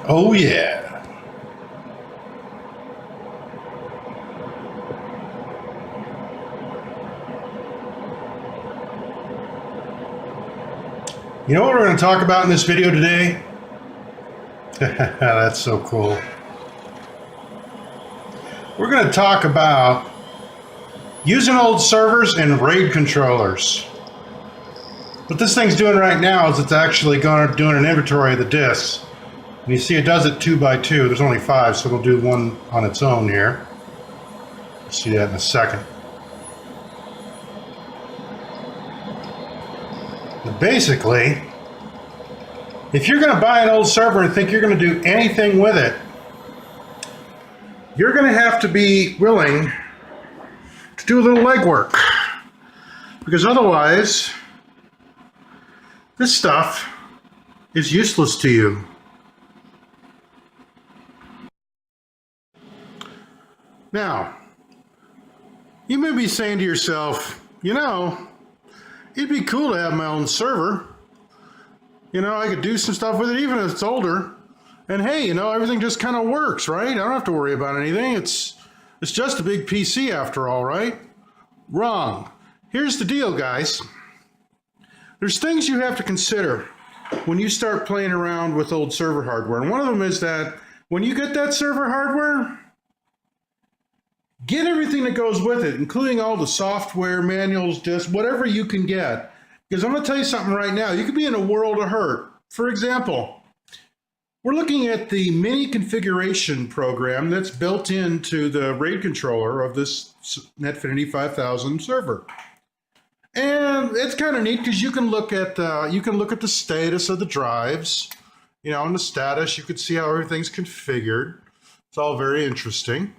Oh yeah. You know what we're going to talk about in this video today? That's so cool. We're going to talk about using old servers and RAID controllers. What this thing's doing right now is it's actually doing an inventory of the disks. And you see it does it 2 by 2. There's only 5, so it'll do one on its own here. You'll see that in a second. But basically, if you're going to buy an old server and think you're going to do anything with it, you're going to have to be willing to do a little legwork. Because otherwise, this stuff is useless to you. Now, you may be saying to yourself, you know, it'd be cool to have my own server. You know, I could do some stuff with it even if it's older. And hey, you know, everything just kind of works, right? I don't have to worry about anything. It's just a big PC after all, right? Wrong. Here's the deal, guys. There's things you have to consider when you start playing around with old server hardware. And one of them is that when you get that server hardware, get everything that goes with it, including all the software, manuals, disks, whatever you can get. Because I'm going to tell you something right now. You could be in a world of hurt. For example, we're looking at the mini configuration program that's built into the RAID controller of this Netfinity 5000 server. And it's kind of neat because you can look at the status of the drives. You know, in the status, you can see how everything's configured. It's all very interesting.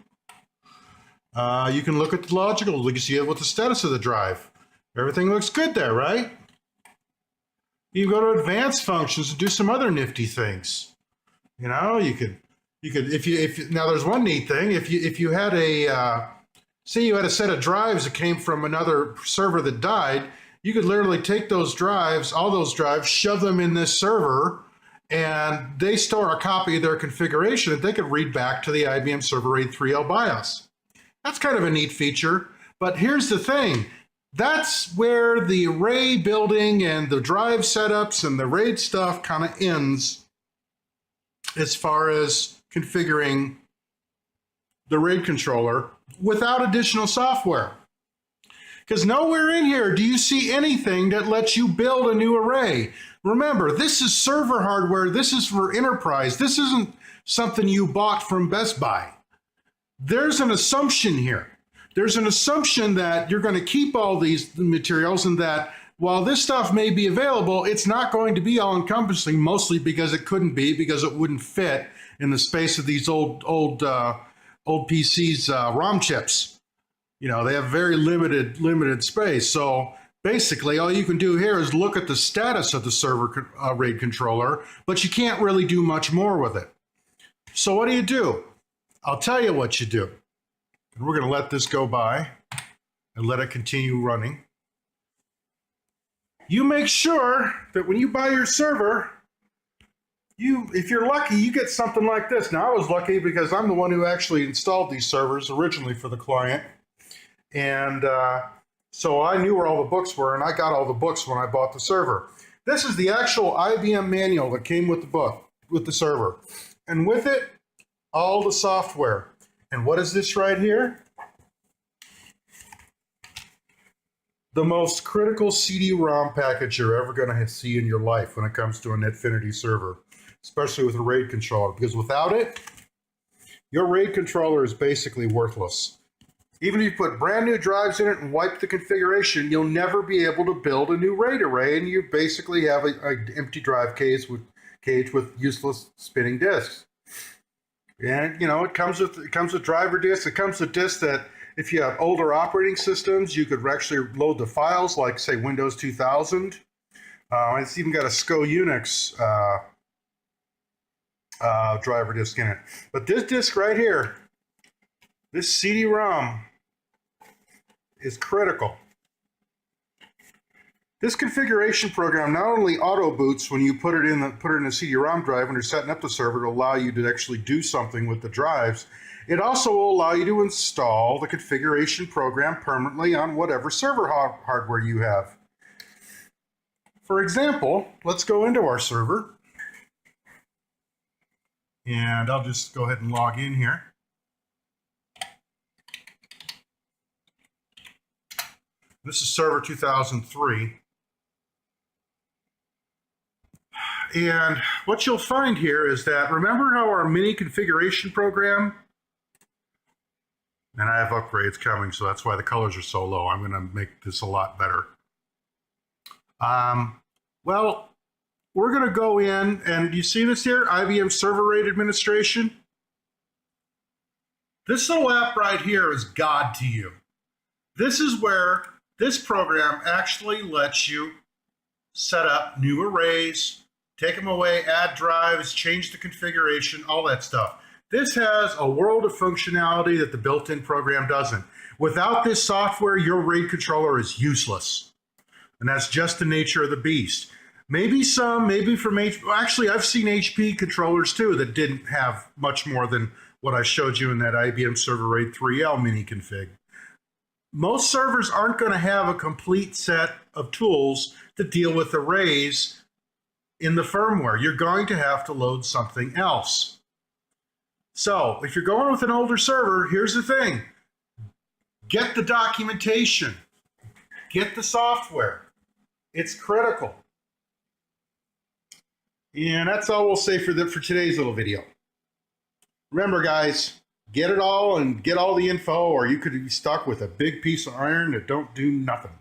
You can look at the logical, you can see what the status of the drive. Everything looks good there, right? You can go to advanced functions and do some other nifty things. You know, you could if now there's one neat thing. If you had say you had a set of drives that came from another server that died, you could literally take those drives, all those drives, shove them in this server, and they store a copy of their configuration that they could read back to the IBM Server RAID 3L BIOS. That's kind of a neat feature, but here's the thing. That's where the array building and the drive setups and the RAID stuff kind of ends as far as configuring the RAID controller without additional software. Because nowhere in here do you see anything that lets you build a new array. Remember, this is server hardware. This is for enterprise. This isn't something you bought from Best Buy. There's an assumption here. There's an assumption that you're going to keep all these materials and that while this stuff may be available, it's not going to be all encompassing, mostly because it couldn't be, because it wouldn't fit in the space of these old PCs ROM chips. You know, they have very limited space. So basically all you can do here is look at the status of the server RAID controller, but you can't really do much more with it. So what do? I'll tell you what you do. And we're going to let this go by and let it continue running. You make sure that when you buy your server, if you're lucky, you get something like this. Now, I was lucky because I'm the one who actually installed these servers originally for the client. And so I knew where all the books were, and I got all the books when I bought the server. This is the actual IBM manual that came with the book, with the server. And with it, all the software. And what is this right here? The most critical CD-ROM package you're ever going to see in your life when it comes to a Netfinity server, especially with a RAID controller, because without it, your RAID controller is basically worthless. Even if you put brand new drives in it and wipe the configuration, you'll never be able to build a new RAID array, and you basically have an empty drive cage with useless spinning disks. And you know, it comes with driver disks. It comes with disks that if you have older operating systems, you could actually load the files, like say Windows 2000. It's even got a SCO Unix driver disk in it. But this disk right here, this CD-ROM, is critical. This configuration program not only auto boots when you put it in a CD-ROM drive when you're setting up the server to allow you to actually do something with the drives, it also will allow you to install the configuration program permanently on whatever server hardware you have. For example, let's go into our server, and I'll just go ahead and log in here. This is server 2003. And what you'll find here is that, remember how our mini configuration program, and I have upgrades coming, so that's why the colors are so low. I'm going to make this a lot better. Well, we're going to go in, and you see this here, IBM Server RAID Administration. This little app right here is God to you. This is where this program actually lets you set up new arrays, take them away, add drives, change the configuration, all that stuff. This has a world of functionality that the built-in program doesn't. Without this software, your RAID controller is useless. And that's just the nature of the beast. Maybe from actually I've seen HP controllers too that didn't have much more than what I showed you in that IBM Server RAID 3L mini config. Most servers aren't going to have a complete set of tools to deal with arrays in the firmware. You're going to have to load something else. So if you're going with an older server, here's the thing. Get the documentation. Get the software. It's critical. And that's all we'll say for today's little video. Remember, guys, get it all and get all the info, or you could be stuck with a big piece of iron that don't do nothing.